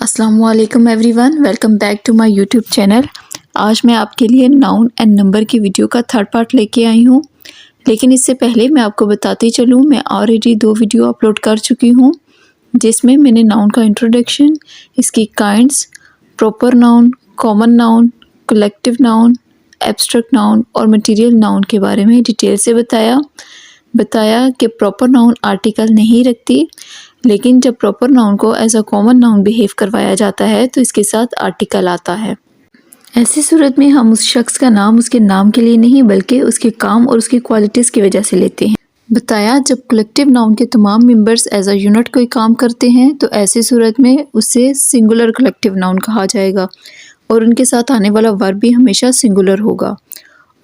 अस्सलामुअलैकुम everyone, welcome back to my YouTube channel. आज मैं आपके लिए नाउन एंड नंबर की वीडियो का थर्ड पार्ट लेके आई हूँ। लेकिन इससे पहले मैं आपको बताती चलूँ, मैं ऑलरेडी 2 वीडियो अपलोड कर चुकी हूँ जिसमें मैंने नाउन का इंट्रोडक्शन, इसकी kinds, proper noun, common noun, collective noun, abstract noun और मटीरियल नाउन के बारे में डिटेल से बताया कि प्रॉपर नाउन आर्टिकल नहीं रखती, लेकिन जब प्रॉपर नाउन को as a common noun behave करवाया जाता है तो इसके साथ आर्टिकल आता है। ऐसी सूरत में हम उस शख्स का नाम उसके नाम के लिए नहीं बल्कि उसके काम और उसकी क्वालिटीज़ की वजह से लेते हैं। बताया जब कलेक्टिव नाउन के तमाम मेंबर्स एज अ यूनिट कोई काम करते हैं तो ऐसी सूरत में उसे सिंगुलर कलेक्टिव नाउन कहा जाएगा और उनके साथ आने वाला वर्ब भी हमेशा सिंगुलर होगा।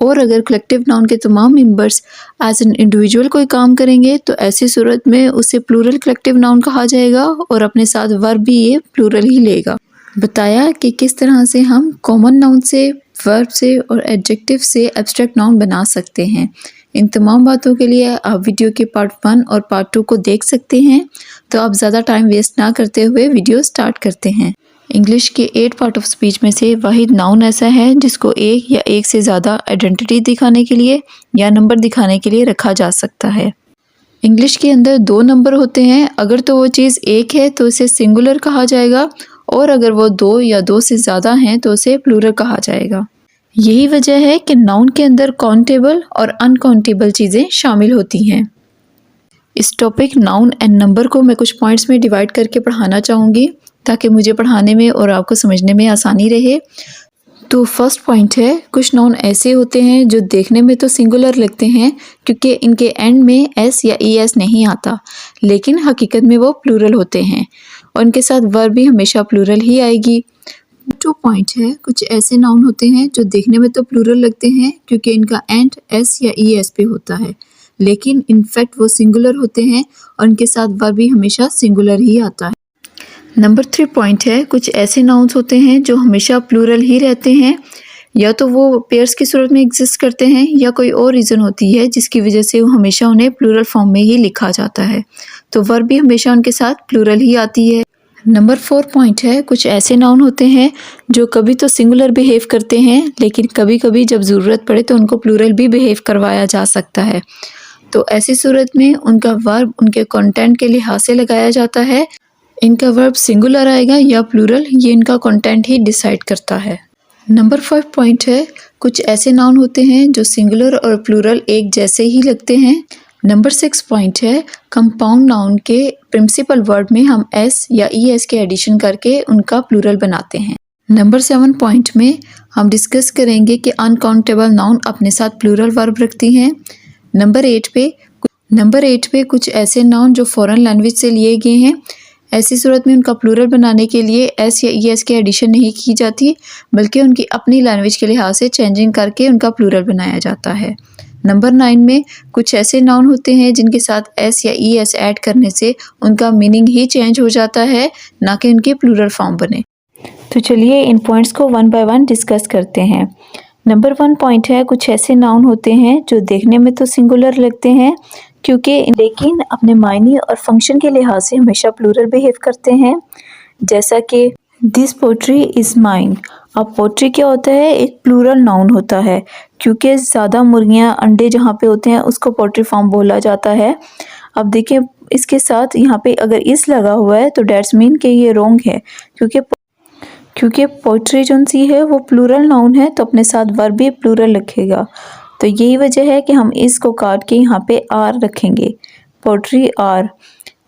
और अगर कलेक्टिव नाउन के तमाम मेंबर्स एज एन इंडिविजुअल कोई काम करेंगे तो ऐसी सूरत में उसे प्लूरल कलेक्टिव नाउन कहा जाएगा और अपने साथ वर्ब भी ये प्लूरल ही लेगा। बताया कि किस तरह से हम कॉमन नाउन से, वर्ब से और एडजेक्टिव से एब्स्ट्रैक्ट नाउन बना सकते हैं। इन तमाम बातों के लिए आप वीडियो के पार्ट 1 और पार्ट 2 को देख सकते हैं। तो आप ज़्यादा टाइम वेस्ट ना करते हुए वीडियो स्टार्ट करते हैं। इंग्लिश के 8 पार्ट ऑफ स्पीच में से वाहिद नाउन ऐसा है जिसको एक या एक से ज़्यादा आइडेंटिटी दिखाने के लिए या नंबर दिखाने के लिए रखा जा सकता है। इंग्लिश के अंदर 2 नंबर होते हैं। अगर तो वो चीज़ एक है तो इसे सिंगुलर कहा जाएगा और अगर वो 2 या 2 से ज़्यादा हैं तो उसे प्लूरल कहा जाएगा। यही वजह है कि नाउन के अंदर काउंटेबल और अनकाउंटेबल चीज़ें शामिल होती हैं। इस टॉपिक नाउन एंड नंबर को मैं कुछ पॉइंट्स में डिवाइड करके पढ़ाना चाहूँगी ताकि मुझे पढ़ाने में और आपको समझने में आसानी रहे। तो फर्स्ट पॉइंट है, कुछ नाउन ऐसे होते हैं जो देखने में तो सिंगुलर लगते हैं क्योंकि इनके एंड में एस या ई एस नहीं आता, लेकिन हकीकत में वो प्लूरल होते हैं और इनके साथ वर्ब भी हमेशा प्लूरल ही आएगी। 2 पॉइंट है, कुछ ऐसे नाउन होते हैं जो देखने में तो प्लूरल लगते हैं क्योंकि इनका एंड एस या ई एस पे होता है, लेकिन इनफैक्ट वो सिंगुलर होते हैं और इनके साथ वर्ब भी हमेशा सिंगुलर ही आता है। नंबर 3 पॉइंट है, कुछ ऐसे नाउन्स होते हैं जो हमेशा प्लूरल ही रहते हैं, या तो वो पेयर्स की सूरत में एग्जिस्ट करते हैं या कोई और रीज़न होती है जिसकी वजह से वो हमेशा उन्हें प्लूरल फॉर्म में ही लिखा जाता है, तो वर्ब भी हमेशा उनके साथ प्लूरल ही आती है। नंबर 4 पॉइंट है, कुछ ऐसे नाउन होते हैं जो कभी तो सिंगुलर बिहेव करते हैं लेकिन कभी कभी जब ज़रूरत पड़े तो उनको प्लूरल भी बिहेव करवाया जा सकता है, तो ऐसी सूरत में उनका वर्ब उनके कंटेंट के लिहाज से लगाया जाता है। इनका वर्ब सिंगुलर आएगा या प्लूरल, ये इनका कंटेंट ही डिसाइड करता है। नंबर 5 पॉइंट है, कुछ ऐसे नाउन होते हैं जो सिंगुलर और प्लूरल एक जैसे ही लगते हैं। नंबर 6 पॉइंट है, कंपाउंड नाउन के प्रिंसिपल वर्ड में हम एस या ई एस के एडिशन करके उनका प्लूरल बनाते हैं। नंबर 7 पॉइंट में हम डिस्कस करेंगे कि अनकाउंटेबल नाउन अपने साथ प्लूरल वर्ब रखती हैं। नंबर 8 पे कुछ ऐसे नाउन जो फॉरेन लैंग्वेज से लिए गए हैं, ऐसी सूरत में उनका प्लूरल बनाने के लिए एस या ई एस के एडिशन नहीं की जाती बल्कि उनकी अपनी लैंग्वेज के लिहाज से चेंजिंग करके उनका प्लूरल बनाया जाता है। नंबर 9 में कुछ ऐसे नाउन होते हैं जिनके साथ एस या ई एस ऐड करने से उनका मीनिंग ही चेंज हो जाता है, ना कि उनकी प्लूरल फॉर्म बने। तो चलिए इन पॉइंट्स को 1 बाय 1 डिस्कस करते हैं। नंबर 1 पॉइंट है, कुछ ऐसे नाउन होते हैं जो देखने में तो सिंगुलर लगते हैं लेकिन अपने मायने और फंक्शन के लिहाज से हमेशा प्लूरल बिहेव करते हैं, जैसा कि दिस पोट्री इज़ माइन। अब पोट्री क्या होता है, एक प्लूरल नाउन होता है क्योंकि ज़्यादा मुर्गियाँ अंडे जहाँ पे होते हैं उसको पोट्री फार्म बोला जाता है। अब देखिए इसके साथ यहाँ पे अगर इस लगा हुआ है तो डेट्स मीन कि ये रॉन्ग है क्योंकि पोट्री जो सी है वो प्लूरल नाउन है तो अपने साथ वर्ब भी प्लूरल रखेगा, तो यही वजह है कि हम इसको काट के यहाँ पे आर रखेंगे, पोट्री आर।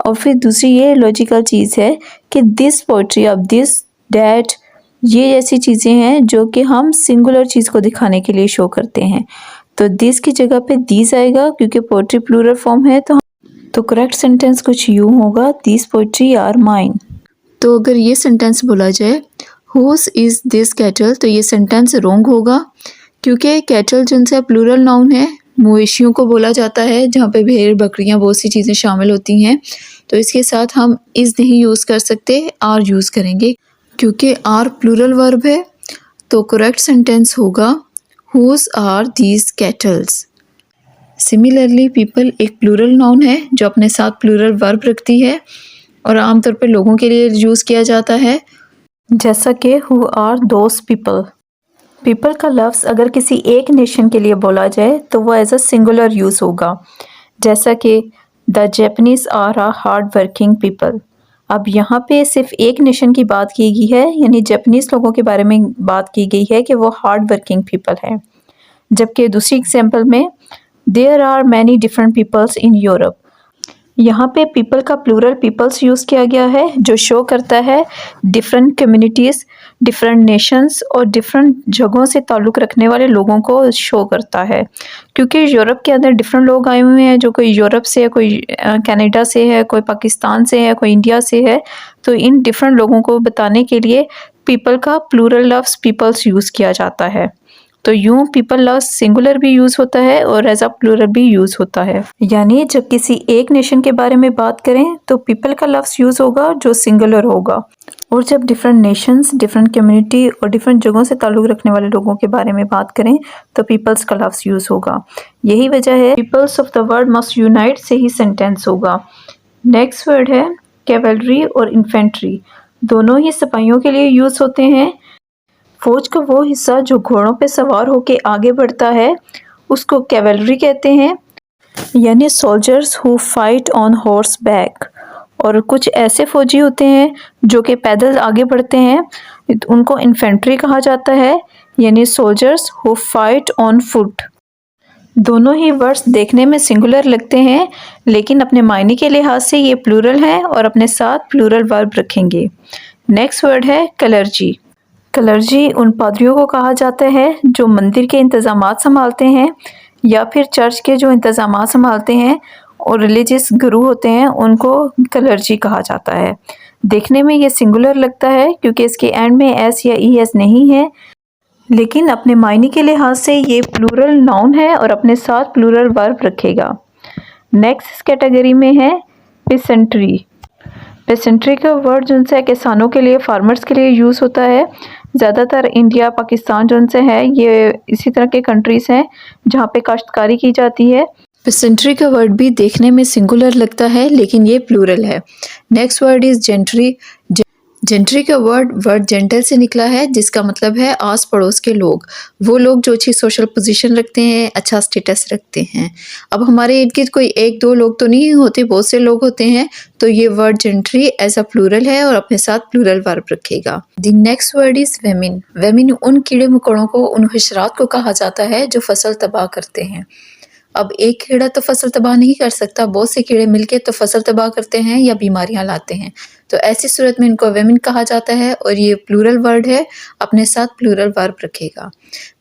और फिर दूसरी ये लॉजिकल चीज़ है कि दिस पोट्री, अब दिस, डैट, ये ऐसी चीज़ें हैं जो कि हम सिंगुलर चीज़ को दिखाने के लिए शो करते हैं, तो दिस की जगह पे दिस आएगा क्योंकि पोट्री प्लूरल फॉर्म है, तो करेक्ट सेंटेंस कुछ यूँ होगा, दिस पोट्री आर माइन। तो अगर ये सेंटेंस बोला जाए हुज इज़ दिस कैटल, तो ये सेंटेंस रॉन्ग होगा क्योंकि कैटल जिनसे प्लूरल नाउन है, मवेशियों को बोला जाता है जहाँ पे भेड़, बकरियाँ, बहुत सी चीज़ें शामिल होती हैं, तो इसके साथ हम इज़ नहीं यूज़ कर सकते, आर यूज़ करेंगे क्योंकि आर प्लूरल वर्ब है। तो करेक्ट सेंटेंस होगा whose are these cattles. Similarly people एक प्लूरल नाउन है जो अपने साथ प्लूरल वर्ब रखती है और आमतौर पर लोगों के लिए यूज़ किया जाता है, जैसा कि who are those people. People का लफ्ज़ अगर किसी एक नेशन के लिए बोला जाए तो वो एज अ सिंगुलर यूज़ होगा, जैसा कि the Japanese are a hard working people. अब यहाँ पे सिर्फ एक नेशन की बात की गई है, यानी जापानीज़ लोगों के बारे में बात की गई है कि वो हार्ड वर्किंग पीपल है। जबकि दूसरी एग्जाम्पल में there are many different peoples in Europe, यहाँ पे पीपल का प्लूरल पीपल्स यूज़ किया गया है, जो शो करता है डिफरेंट कम्युनिटीज़, डिफरेंट नेशंस और डिफरेंट जगहों से ताल्लुक़ रखने वाले लोगों को शो करता है। क्योंकि यूरोप के अंदर डिफरेंट लोग आए हुए हैं, जो कोई यूरोप से है, कोई कनाडा से है, कोई पाकिस्तान से है, कोई इंडिया से है। तो इन डिफरेंट लोगों को बताने के लिए पीपल का प्लूरल लफ्ज़ पीपल्स यूज़ किया जाता है। तो यूँ पीपल लफ्ज़ सिंगुलर भी यूज़ होता है और एज अ प्लूरल भी यूज़ होता है। यानी जब किसी एक नेशन के बारे में बात करें तो पीपल का लफ्ज़ यूज़ होगा जो सिंगुलर होगा, और जब डिफरेंट नेशंस, डिफरेंट कम्युनिटी और डिफरेंट जगहों से ताल्लुक़ रखने वाले लोगों के बारे में बात करें तो पीपल्स का लफ्ज़ यूज़ होगा। यही वजह है peoples of the world must unite से ही सेंटेंस होगा। नेक्स्ट वर्ड है कैवलरी और इन्फेंट्री। दोनों ही सिपाहियों के लिए यूज़ होते हैं। फौज का वो हिस्सा जो घोड़ों पे सवार होकर आगे बढ़ता है उसको कैवलरी कहते हैं, यानी soldiers who fight on horse back. और कुछ ऐसे फौजी होते हैं जो कि पैदल आगे बढ़ते हैं, उनको इन्फेंट्री कहा जाता है, यानी soldiers who fight on foot. दोनों ही वर्ड्स देखने में सिंगुलर लगते हैं, लेकिन अपने मायने के लिहाज से ये प्लूरल है और अपने साथ प्लूरल वर्ब रखेंगे। नेक्स्ट वर्ड है कलर्जी। कलर्जी उन पादरियों को कहा जाता है जो मंदिर के इंतज़ामात संभालते हैं या फिर चर्च के जो इंतज़ामात संभालते हैं और रिलीजियस गुरु होते हैं, उनको कलर्जी कहा जाता है। देखने में ये सिंगुलर लगता है क्योंकि इसके एंड में एस या ई एस नहीं है, लेकिन अपने मायने के लिहाज से ये प्लूरल नाउन है और अपने साथ प्लूरल वर्ब रखेगा। नेक्स्ट इस कैटेगरी में है पेसेंट्री। पेसेंट्री का वर्ड जो है किसानों के लिए, फार्मर्स के लिए यूज़ होता है। ज़्यादातर इंडिया, पाकिस्तान जो है ये इसी तरह के कंट्रीज़ हैं जहाँ पे काश्तकारी की जाती है। पेसेंट्री का वर्ड भी देखने में सिंगुलर लगता है, लेकिन ये प्लूरल है। Next word is gentry. Gentry का वर्ड जेंटल से निकला है, जिसका मतलब है आस पड़ोस के लोग, वो लोग जो अच्छी सोशल पोजीशन रखते हैं, अच्छा स्टेटस रखते हैं। अब हमारे इर्द गिर्द कोई एक दो लोग तो नहीं होते, बहुत से लोग होते हैं, तो ये word gentry as a plural है और अपने साथ प्लूरल वर्ब रखेगा। The next word is vermin. Vermin उन कीड़े मकोड़ों को, उन हशरात को कहा जाता है जो फसल तबाह करते हैं। अब एक कीड़ा तो फसल तबाह नहीं कर सकता, बहुत से कीड़े मिलके तो फसल तबाह करते हैं या बीमारियां लाते हैं, तो ऐसी सूरत में इनको वेमिन कहा जाता है और ये प्लूरल वर्ड है, अपने साथ प्लूरल वर्ब रखेगा।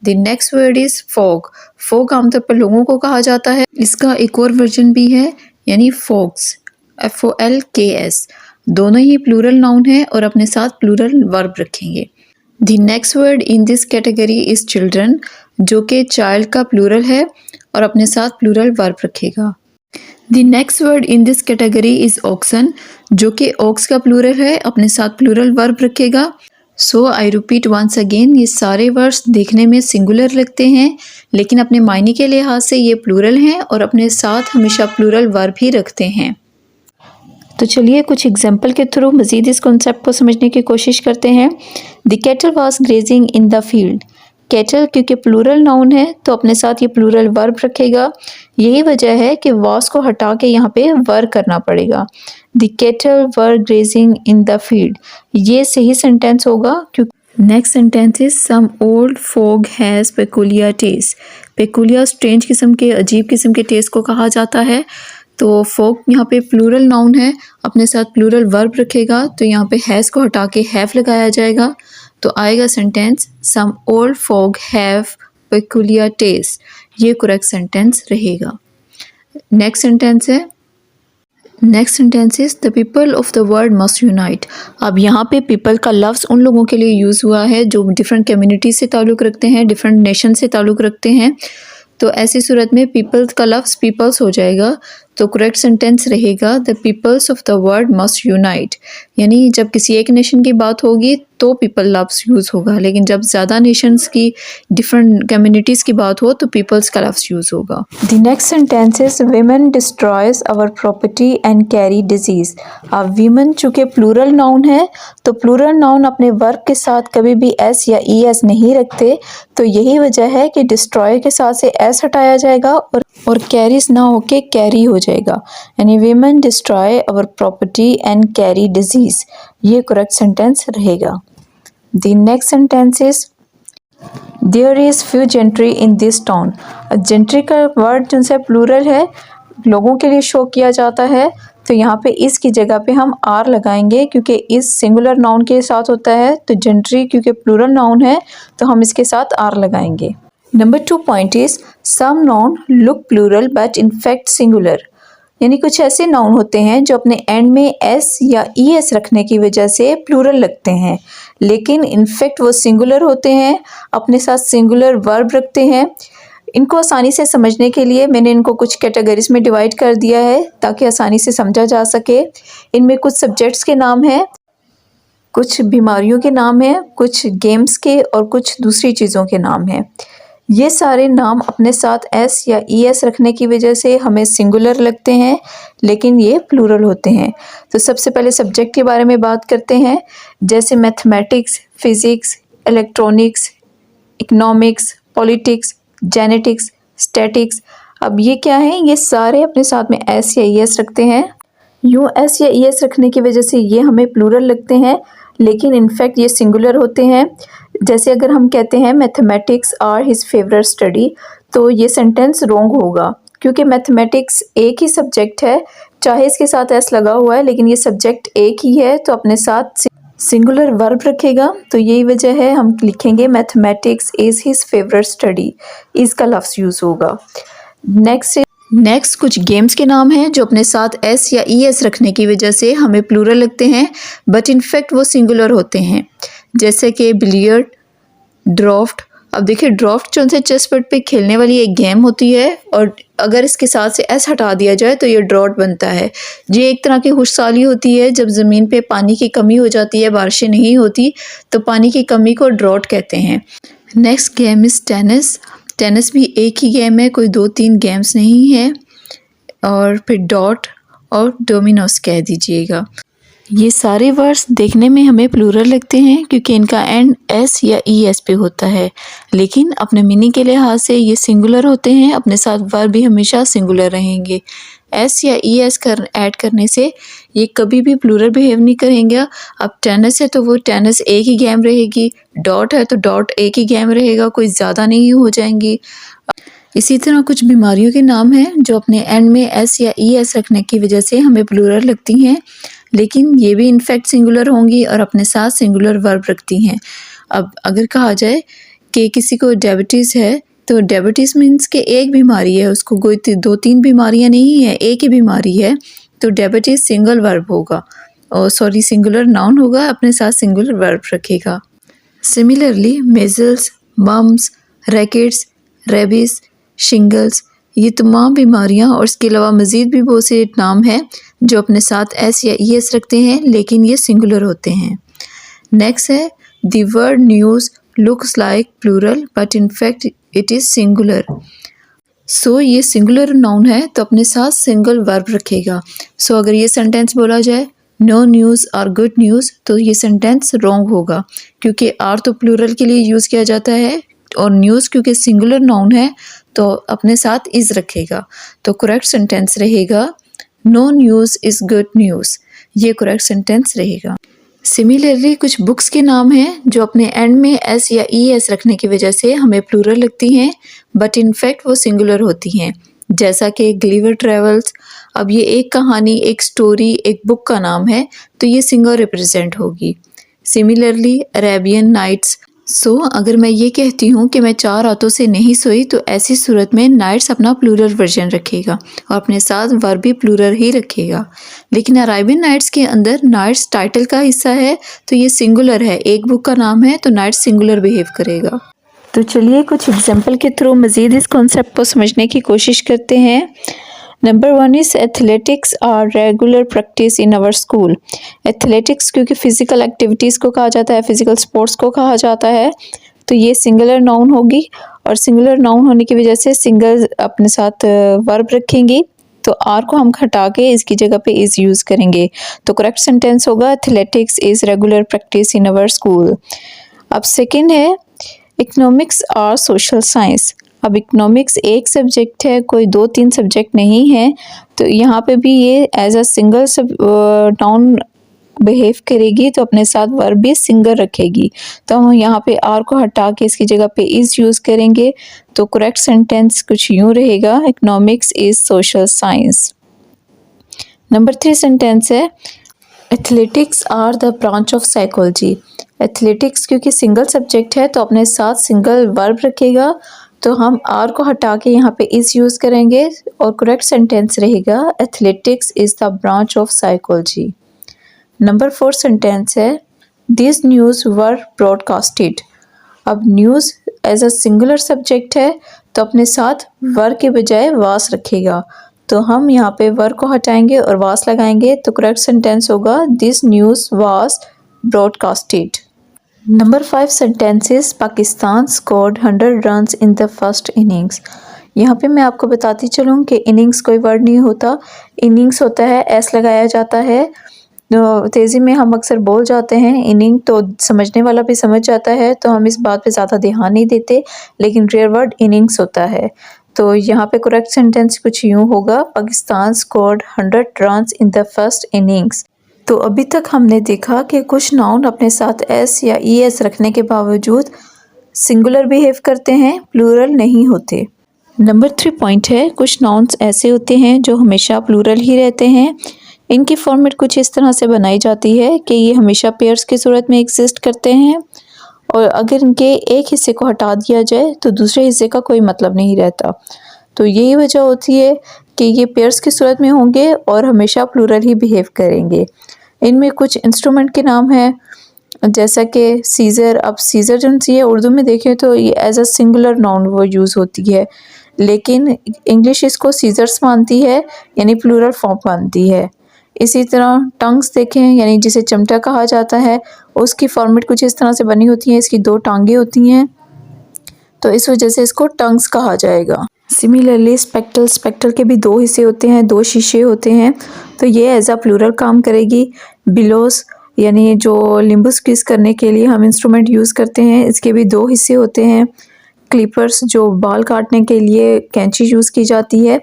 The next word is fog. Fog आमतौर पर लोगों को कहा जाता है, इसका एक और वर्जन भी है, यानी फॉग्स, FOLKS। दोनों ही प्लूरल नाउन है और अपने साथ प्लूरल वर्ब रखेंगे। The next word in this category is children, जो कि चाइल्ड का प्लूरल है और अपने साथ प्लूरल वर्ब रखेगा। The next word in this category is oxen, जो कि ऑक्स का प्लूरल है, अपने साथ प्लूरल वर्ब रखेगा। सो आई रिपीट वंस अगेन, ये सारे वर्ड्स देखने में सिंगुलर लगते हैं, लेकिन अपने मायने के लिहाज से ये प्लूरल हैं और अपने साथ हमेशा प्लूरल वर्ब ही रखते हैं। तो चलिए कुछ एग्जाम्पल के थ्रू मज़ीद इस कॉन्सेप्ट को समझने की कोशिश करते हैं। The cattle was grazing in the field. Cattle क्योंकि प्लूरल नाउन है तो अपने साथ ये प्लूरल वर्ब रखेगा। यही वजह है कि वॉज को हटा के यहाँ पे वर करना पड़ेगा। The cattle were grazing in the field, ये सही सेंटेंस होगा। क्योंकि next sentence is some old folk has peculiar taste. Peculiar strange किस्म के, अजीब किस्म के टेस्ट को कहा जाता है। तो फॉग यहाँ पे प्लूरल नाउन है, अपने साथ प्लूरल वर्ब रखेगा, तो यहाँ पे हैज़ को हटा के हैव लगाया जाएगा, तो आएगा sentence some old folk have peculiar taste. ये करेक्ट सेंटेंस रहेगा। Next sentence is the people of the world must unite. अब यहाँ पे पीपल का लफ्ज़ उन लोगों के लिए यूज़ हुआ है जो डिफरेंट कम्युनिटी से ताल्लुक़ रखते हैं, डिफरेंट नेशन से ताल्लुक़ रखते हैं। तो ऐसी सूरत में पीपल्स का लफ्ज़ पीपल्स हो जाएगा, तो करेक्ट सेंटेंस रहेगा the peoples of the world must unite. यानी जब किसी एक नेशन की बात होगी तो पीपल लफ्ज़ यूज़ होगा, लेकिन जब ज़्यादा नेशंस की डिफरेंट कम्युनिटीज़ की बात हो तो पीपल्स का लफ्ज़ यूज़ होगा। The next sentence is women destroys our property and carry disease. अब वीमेन चूँकि प्लूरल नाउन है तो प्लूरल नाउन अपने वर्ब के साथ कभी भी एस या ई एस नहीं रखते, तो यही वजह है कि डिस्ट्रॉय के साथ से एस हटाया जाएगा और कैरीज ना होके कैरी हो जाएगा। यानी women destroy our property and carry disease, ये करेक्ट सेंटेंस रहेगा। The next sentence is there is few gentry in this town. Gentry का वर्ड जिनसे प्लूरल है, लोगों के लिए शो किया जाता है, तो यहाँ पे इस की जगह पे हम आर लगाएंगे क्योंकि इस सिंगुलर नाउन के साथ होता है, तो जेंट्री क्योंकि प्लूरल नाउन है तो हम इसके साथ आर लगाएंगे। Number 2 point is some noun look plural but in fact singular. यानी कुछ ऐसे नाउन होते हैं जो अपने एंड में एस या ई एस रखने की वजह से प्लूरल लगते हैं, लेकिन इनफैक्ट वो सिंगुलर होते हैं, अपने साथ सिंगुलर वर्ब रखते हैं। इनको आसानी से समझने के लिए मैंने इनको कुछ कैटेगरीज में डिवाइड कर दिया है ताकि आसानी से समझा जा सके। इनमें कुछ सब्जेक्ट्स के नाम हैं, कुछ बीमारियों के नाम हैं, कुछ गेम्स के और कुछ दूसरी चीज़ों के नाम हैं। ये सारे नाम अपने साथ एस या ई एस रखने की वजह से हमें सिंगुलर लगते हैं, लेकिन ये प्लूरल होते हैं। तो सबसे पहले सब्जेक्ट के बारे में बात करते हैं, जैसे mathematics, physics, electronics, economics, politics, genetics, statics. अब ये क्या है, ये सारे अपने साथ में एस या ई एस रखते हैं। यूँ एस या ई एस रखने की वजह से ये हमें प्लूरल लगते हैं, लेकिन इनफैक्ट ये सिंगुलर होते हैं। जैसे अगर हम कहते हैं mathematics are his favourite study, तो ये सेंटेंस रॉन्ग होगा क्योंकि मैथमेटिक्स एक ही सब्जेक्ट है, चाहे इसके साथ एस लगा हुआ है लेकिन ये सब्जेक्ट एक ही है, तो अपने साथ सिंगुलर वर्ब रखेगा। तो यही वजह है हम लिखेंगे mathematics is his favourite study, इसका लफ्ज़ यूज़ होगा। नेक्स्ट कुछ गेम्स के नाम हैं जो अपने साथ एस या ई एस रखने की वजह से हमें प्लूरल लगते हैं, बट इनफैक्ट वो सिंगुलर होते हैं, जैसे कि बिलियर्ड, ड्राफ्ट। अब देखिए ड्राफ्ट जो है चेस बोर्ड पे खेलने वाली एक गेम होती है, और अगर इसके साथ से एस हटा दिया जाए तो ये ड्रॉट बनता है। ये एक तरह की खुशहाली होती है, जब ज़मीन पे पानी की कमी हो जाती है, बारिशें नहीं होती, तो पानी की कमी को ड्रॉट कहते हैं। Next game is tennis. Tennis भी एक ही गेम है, कोई 2-3 गेम्स नहीं है। और फिर डॉट और डोमिनोस कह दीजिएगा। ये सारे वर्ड्स देखने में हमें प्लूरल लगते हैं क्योंकि इनका एंड एस या ई एस पे होता है, लेकिन अपने मीनिंग के लिहाज से ये सिंगुलर होते हैं, अपने साथ वर्ब भी हमेशा सिंगुलर रहेंगे। एस या ई एस ऐड करने से ये कभी भी प्लूरल बिहेव नहीं करेंगे। अब टेनिस है तो वो टेनिस एक ही गेम रहेगी, डॉट है तो डॉट एक ही गेम रहेगा, कोई ज़्यादा नहीं हो जाएंगी। इसी तरह कुछ बीमारियों के नाम हैं जो अपने एंड में एस या ई एस रखने की वजह से हमें प्लूरल लगती हैं, लेकिन ये भी इनफैक्ट सिंगुलर होंगी और अपने साथ सिंगुलर वर्ब रखती हैं। अब अगर कहा जाए कि किसी को डायबिटीज़ है, तो डायबिटीज़ मीन्स कि एक बीमारी है, उसको कोई 2-3 बीमारियां नहीं है, एक ही बीमारी है, तो डायबिटीज़ सिंगल वर्ब होगा, और सिंगुलर नाउन होगा, अपने साथ सिंगुलर वर्ब रखेगा। Similarly measles, mumps, rickets, rabies, shingles, ये तमाम बीमारियां और इसके अलावा मज़ीद भी बहुत से नाम हैं जो अपने साथ एस या ई एस रखते हैं, लेकिन ये सिंगुलर होते हैं। नेक्स्ट है the word news looks like plural but in fact it is singular. So ये सिंगुलर नाउन है तो अपने साथ सिंगल वर्ब रखेगा। सो अगर ये सेंटेंस बोला जाए no news are good news, तो ये सेंटेंस रॉन्ग होगा क्योंकि आर तो प्लूरल के लिए यूज़ किया जाता है और न्यूज़ क्योंकि सिंगुलर नाउन है तो अपने साथ इज़ रखेगा। तो करेक्ट सेंटेंस रहेगा no news is good news, ये करेक्ट सेंटेंस रहेगा। सिमिलरली कुछ बुक्स के नाम हैं जो अपने एंड में एस या ई एस रखने की वजह से हमें प्लूरल लगती हैं, बट इनफैक्ट वो सिंगुलर होती हैं, जैसा कि गलिवर ट्रेवल्स। अब ये एक कहानी, एक स्टोरी, एक बुक का नाम है, तो ये सिंगल रिप्रेजेंट होगी। Similarly Arabian nights. सो अगर मैं ये कहती हूँ कि मैं 4 रातों से नहीं सोई, तो ऐसी सूरत में नाइट्स अपना प्लूरल वर्जन रखेगा और अपने साथ वर्ब भी प्लूरल ही रखेगा। लेकिन अरेबियन नाइट्स के अंदर नाइट्स टाइटल का हिस्सा है, तो ये सिंगुलर है, एक बुक का नाम है, तो नाइट्स सिंगुलर बिहेव करेगा। तो चलिए कुछ एग्जाम्पल के थ्रू मज़ीद इस कॉन्सेप्ट को समझने की कोशिश करते हैं। Number 1 is athletics are regular practice in our school. Athletics क्योंकि फिज़िकल एक्टिविटीज़ को कहा जाता है, फिज़िकल स्पोर्ट्स को कहा जाता है, तो ये सिंगुलर नाउन होगी और सिंगुलर नाउन होने की वजह से सिंगल अपने साथ वर्ब रखेंगी, तो आर को हम हटा के इसकी जगह पे इज़ यूज़ करेंगे। तो करेक्ट सेंटेंस होगा athletics is regular practice in our school. अब सेकेंड है इकोनॉमिक्स और सोशल साइंस। अब इकोनॉमिक्स एक सब्जेक्ट है, कोई 2-3 सब्जेक्ट नहीं है, तो यहाँ पे भी ये as a single noun behave करेगी, तो अपने साथ वर्ब भी सिंगल रखेगी। तो हम यहाँ पे आर को हटा के इसकी जगह पे इज़ यूज़ करेंगे, तो करेक्ट सेंटेंस कुछ यूँ रहेगा, economics is social science. Number 3 sentence है athletics are the branch of psychology. Athletics क्योंकि सिंगल सब्जेक्ट है तो अपने साथ सिंगल वर्ब रखेगा, तो हम आर को हटा के यहाँ पे इज़ यूज़ करेंगे और करेक्ट सेंटेंस रहेगा athletics is the branch of psychology. Number 4 sentence है दिस न्यूज़ वर ब्रॉडकास्टेड। अब news as a singular subject है तो अपने साथ वर के बजाय वास रखेगा, तो हम यहाँ पे वर को हटाएंगे और वास लगाएंगे, तो करेक्ट सेंटेंस होगा दिस न्यूज़ वास broadcasted. Number 5 sentences Pakistan scored 100 runs in the first innings. यहाँ पे मैं आपको बताती चलूँ कि इनिंग्स कोई वर्ड नहीं होता, इनिंग्स होता है, एस लगाया जाता है। तो तेज़ी में हम अक्सर बोल जाते हैं इनिंग, तो समझने वाला भी समझ जाता है, तो हम इस बात पे ज़्यादा ध्यान नहीं देते, लेकिन रियल वर्ड इनिंग्स होता है। तो यहाँ पे करेक्ट सेंटेंस कुछ यूँ होगा Pakistan scored 100 runs in the first innings. तो अभी तक हमने देखा कि कुछ नाउन अपने साथ एस या ई एस रखने के बावजूद सिंगुलर बिहेव करते हैं, प्लूरल नहीं होते। नंबर 3 पॉइंट है कुछ नाउन्स ऐसे होते हैं जो हमेशा प्लूरल ही रहते हैं। इनकी फॉर्मेट कुछ इस तरह से बनाई जाती है कि ये हमेशा पेयर्स की सूरत में एग्जिस्ट करते हैं और अगर इनके एक हिस्से को हटा दिया जाए तो दूसरे हिस्से का कोई मतलब नहीं रहता। तो यही वजह होती है कि ये पेयर्स की सूरत में होंगे और हमेशा प्लूरल ही बिहेव करेंगे। इनमें कुछ इंस्ट्रूमेंट के नाम हैं जैसा कि सीज़र। अब सीज़र जो है उर्दू में देखें तो ये एज अ सिंगुलर नाउन वो यूज़ होती है, लेकिन इंग्लिश इसको सीज़र्स मानती है, यानी प्लूरल फॉर्म मानती है। इसी तरह टंग्स देखें, यानी जिसे चिमटा कहा जाता है, उसकी फॉर्मेट कुछ इस तरह से बनी होती है, इसकी 2 टांगें होती हैं, तो इस वजह से इसको टंग्स कहा जाएगा। सिमिलरली स्पेक्ट्रल, स्पेक्ट्रल के भी 2 हिस्से होते हैं, 2 शीशे होते हैं, तो ये एज अ प्लूरल काम करेगी। बिलोस यानी जो लिम्बस क्विज करने के लिए हम इंस्ट्रूमेंट यूज़ करते हैं, इसके भी 2 हिस्से होते हैं। क्लिपर्स जो बाल काटने के लिए कैंची यूज़ की जाती है,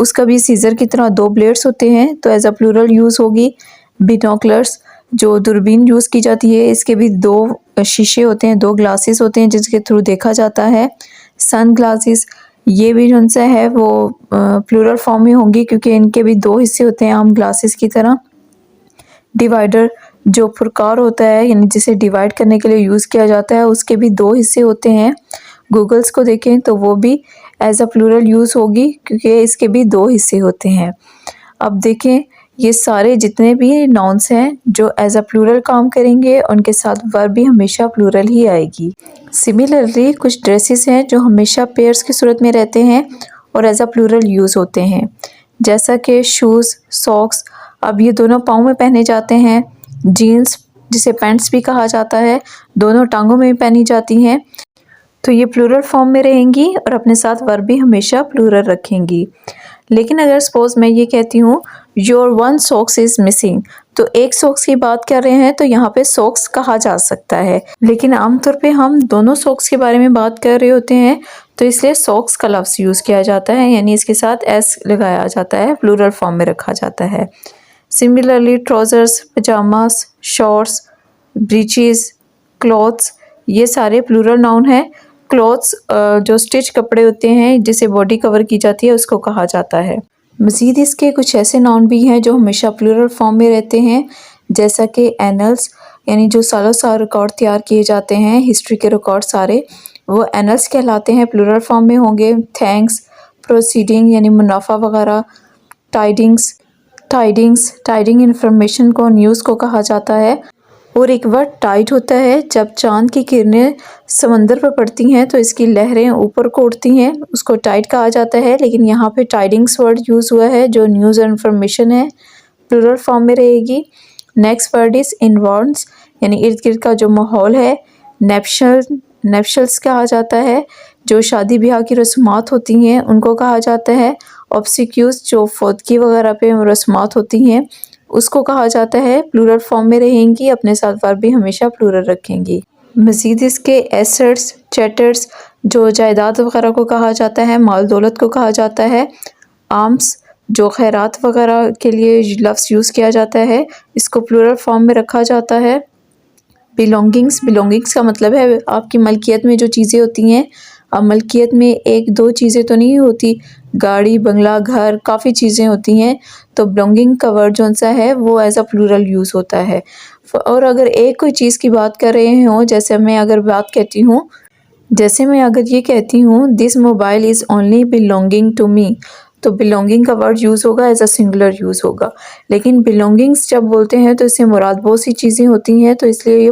उसका भी सीज़र की तरह 2 ब्लेड्स होते हैं, तो एज अ प्लूरल यूज़ होगी। बिनोकुलर्स जो दूरबीन यूज़ की जाती है, इसके भी 2 शीशे होते हैं, 2 ग्लासेस होते हैं जिसके थ्रू देखा जाता है। सन ग्लासेस ये भी जो सा है वो प्लूरल फॉर्म में होंगी क्योंकि इनके भी 2 हिस्से होते हैं आम ग्लासेस की तरह। डिवाइडर जो प्रकार होता है यानी जिसे डिवाइड करने के लिए यूज़ किया जाता है, उसके भी 2 हिस्से होते हैं। गूगल्स को देखें तो वो भी एज अ प्लूरल यूज़ होगी क्योंकि इसके भी 2 हिस्से होते हैं। अब देखें ये सारे जितने भी नाउन्स हैं जो एज अ प्लूरल काम करेंगे, उनके साथ वर्ब भी हमेशा प्लूरल ही आएगी। सिमिलरली कुछ ड्रेसेस हैं जो हमेशा पेयर्स की सूरत में रहते हैं और एज अ प्लूरल यूज़ होते हैं, जैसा कि शूज़, सॉक्स। अब ये दोनों पाँव में पहने जाते हैं। जीन्स जिसे पैंट्स भी कहा जाता है, दोनों टांगों में भी पहनी जाती हैं, तो ये प्लूरल फॉर्म में रहेंगी और अपने साथ वर्ब भी हमेशा प्लूरल रखेंगी। लेकिन अगर सपोज मैं ये कहती हूँ योर 1 सॉक्स इज़ मिसिंग, तो एक सॉक्स की बात कर रहे हैं तो यहाँ पे सॉक्स कहा जा सकता है, लेकिन आमतौर पे हम दोनों सॉक्स के बारे में बात कर रहे होते हैं, तो इसलिए सॉक्स का लफ्ज़ यूज़ किया जाता है, यानी इसके साथ एस लगाया जाता है, प्लूरल फॉर्म में रखा जाता है। Similarly trousers, pyjamas, shorts, breaches, clothes, ये सारे प्लूरल नाउन हैं। क्लॉथ्स जो स्टिच कपड़े होते हैं जिसे बॉडी कवर की जाती है उसको कहा जाता है। मज़ीद इसके कुछ ऐसे नाउन भी हैं जो हमेशा प्लूरल फॉर्म में रहते हैं, जैसा कि एनल्स, यानी जो सालों साल रिकॉर्ड तैयार किए जाते हैं, हिस्ट्री के रिकॉर्ड सारे वो एनल्स कहलाते हैं, प्लूरल फॉर्म में होंगे। थैंक्स, प्रोसीडिंग यानी मुनाफा वगैरह। टाइडिंग्स, टाइडिंग इंफॉर्मेशन को, न्यूज़ को कहा जाता है। और एक वर्ड टाइड होता है, जब चांद की किरणें समंदर पर पड़ती हैं तो इसकी लहरें ऊपर को उठती हैं, उसको टाइड कहा जाता है। लेकिन यहाँ पे टाइडिंग्स वर्ड यूज़ हुआ है जो न्यूज़ और इन्फॉर्मेशन है, प्लूरल फॉर्म में रहेगी। नेक्स्ट वर्ड इज़ इन्वायरन्स, यानी इर्द गिर्द का जो माहौल है। नेप्शल्स कहा जाता है, जो शादी ब्याह की रस्मात होती हैं उनको कहा जाता है। ऑब्सिक्यूज, जो फौतगी वगैरह पे रस्मात होती हैं उसको कहा जाता है। प्लूरल फॉर्म में रहेंगी, अपने साथ वर्ब भी हमेशा प्लूरल रखेंगी। मज़ीद इसके एसेट्स, चैटर्स, जो जायदाद वगैरह को कहा जाता है, माल दौलत को कहा जाता है। आर्म्स, जो खैरात वगैरह के लिए लफ्ज़ यूज़ किया जाता है, इसको प्लूरल फॉर्म में रखा जाता है। बिलोंगिंग्स का मतलब है आपकी मलकियत में जो चीज़ें होती हैं। अब मलकियत में एक दो चीज़ें तो नहीं होती, गाड़ी, बंगला, घर, काफ़ी चीज़ें होती हैं, तो बिलोंगिंग का वर्ड जो सा है वो एज अ प्लूरल यूज़ होता है। और अगर एक कोई चीज़ की बात कर रहे हो, जैसे मैं अगर ये कहती हूँ this mobile is only belonging to me, तो बिलोंगिंग का वर्ड यूज़ होगा, एज अ सिंगुलर यूज़ होगा। लेकिन बिलोंगिंग्स जब बोलते हैं तो इससे मुराद बहुत सी चीज़ें होती हैं, तो इसलिए ये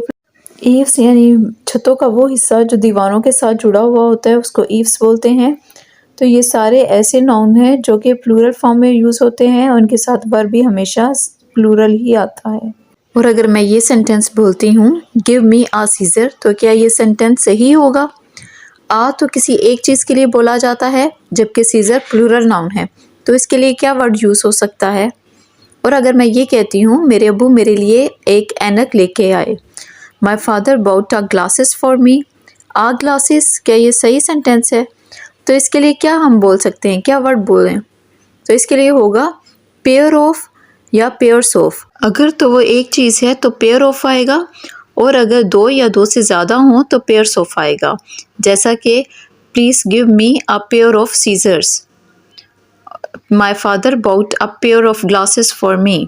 ईव्स यानी छतों का वो हिस्सा जो दीवारों के साथ जुड़ा हुआ होता है उसको ईव्स बोलते हैं। तो ये सारे ऐसे नाउन हैं जो कि प्लूरल फॉर्म में यूज़ होते हैं और उनके साथ वर्ब भी हमेशा प्लूरल ही आता है। और अगर मैं ये सेंटेंस बोलती हूँ गिव मी आ सीज़र, तो क्या ये सेंटेंस सही होगा? आ तो किसी एक चीज़ के लिए बोला जाता है, जबकि सीज़र प्लूरल नाउन है, तो इसके लिए क्या वर्ड यूज़ हो सकता है? और अगर मैं ये कहती हूँ मेरे अब्बू मेरे लिए एक ऐनक लेके आए, my father bought a glasses for me, a glasses, क्या ये सही सेंटेंस है? तो इसके लिए क्या हम बोल सकते हैं, क्या वर्ड बोलें? तो इसके लिए होगा पेयर ऑफ या पेयर्स ऑफ। अगर तो वो एक चीज़ है तो पेयर ऑफ आएगा, और अगर दो या दो से ज़्यादा हों तो पेयर्स ऑफ आएगा। जैसा कि please give me a pair of scissors, my father bought a pair of glasses for me.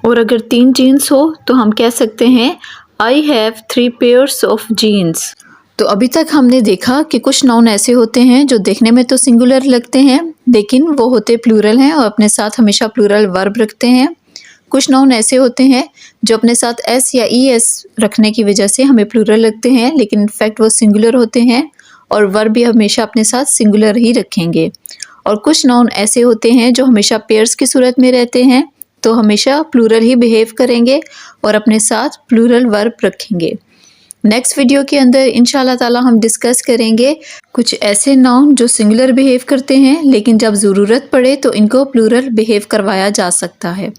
और अगर 3 जीन्स हो तो हम कह सकते हैं I have 3 pairs of jeans. तो अभी तक हमने देखा कि कुछ नाउन ऐसे होते हैं जो देखने में तो सिंगुलर लगते हैं लेकिन वो होते प्लूरल हैं और अपने साथ हमेशा प्लूरल वर्ब रखते हैं। कुछ नाउन ऐसे होते हैं जो अपने साथ एस या ई एस रखने की वजह से हमें प्लूरल लगते हैं, लेकिन इनफैक्ट वो सिंगुलर होते हैं और वर्ब भी हमेशा अपने साथ सिंगुलर ही रखेंगे। और कुछ नाउन ऐसे होते हैं जो हमेशा पेयर्स की सूरत में रहते हैं, तो हमेशा प्लूरल ही बिहेव करेंगे और अपने साथ प्लूरल वर्ब रखेंगे। नेक्स्ट वीडियो के अंदर इंशाल्लाह ताला हम डिस्कस करेंगे कुछ ऐसे नाउन जो सिंगुलर बिहेव करते हैं लेकिन जब ज़रूरत पड़े तो इनको प्लूरल बिहेव करवाया जा सकता है,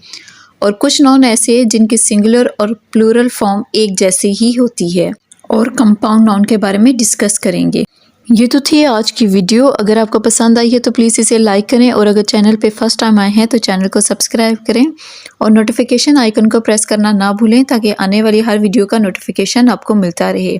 और कुछ नाउन ऐसे जिनकी सिंगुलर और प्लूरल फॉर्म एक जैसी ही होती है, और कंपाउंड नाउन के बारे में डिस्कस करेंगे। ये तो थी आज की वीडियो। अगर आपको पसंद आई है तो प्लीज़ इसे लाइक करें, और अगर चैनल पे फर्स्ट टाइम आए हैं तो चैनल को सब्सक्राइब करें और नोटिफिकेशन आइकन को प्रेस करना ना भूलें ताकि आने वाली हर वीडियो का नोटिफिकेशन आपको मिलता रहे।